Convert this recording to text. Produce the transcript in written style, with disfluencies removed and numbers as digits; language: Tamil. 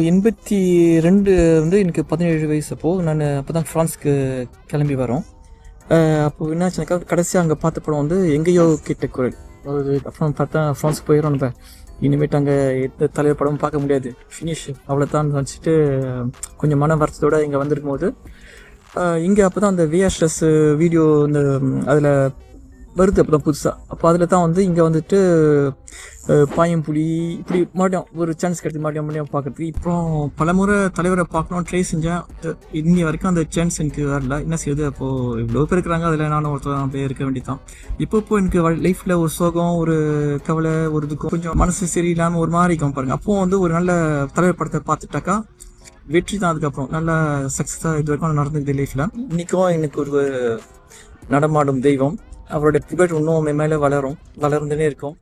82 வந்து எனக்கு 17 வயசு. அப்போது நான் அப்போ தான் ஃப்ரான்ஸ்க்கு கிளம்பி வரோம். அப்போது என்னாச்சுனாக்கா கடைசியாக அங்கே பார்த்த படம் வந்து எங்கேயோ கேட்ட குரல். அப்புறம் பார்த்தா ஃப்ரான்ஸ்க்கு போயிடும். நம்ம இனிமேட்டு அங்கே எந்த தலைவர் படமும் பார்க்க முடியாது, ஃபினிஷ் அவ்வளோதான் வச்சுட்டு கொஞ்சம் மன வருத்தத்தோடு இங்கே வந்திருக்கும் போது இங்கே அப்போ தான் அந்த VHS வீடியோ இந்த அதில் வருது. அப்போ தான் புதுசாக. அப்போ அதில் தான் வந்து இங்கே வந்துட்டு பாயம்புலி இப்படி மறுபடியும் ஒரு சான்ஸ் கிடைச்சி மறுபடியும் பார்க்குறதுக்கு. இப்போ பலமுறை தலைவரை பார்க்கணும் ட்ரை செஞ்சேன். இன்னி வரைக்கும் அந்த சான்ஸ் எனக்கு வரல. என்ன செய்யுது, அப்போது இவ்வளோ பேர் இருக்கிறாங்க, அதில் நானும் ஒருத்தர் போய் இருக்க வேண்டியதான். இப்போ எனக்கு லைஃப்பில் ஒரு சோகம், ஒரு கவலை, ஒரு இதுக்கும் கொஞ்சம் மனசு சரியில்லாமல் ஒரு மாதிரி இருக்கும் பாருங்கள். அப்போது வந்து ஒரு நல்ல தலைவர் படத்தை பார்த்துட்டாக்கா வெற்றி தான். அதுக்கப்புறம் நல்ல சக்ஸஸாக இது வரைக்கும் நடந்துக்குது லைஃப்பில். இன்றைக்கும் எனக்கு ஒரு நடமாடும் தெய்வம். அவருடைய புகழ் இன்னும் மேலே வளர்ந்துனே இருக்கும்.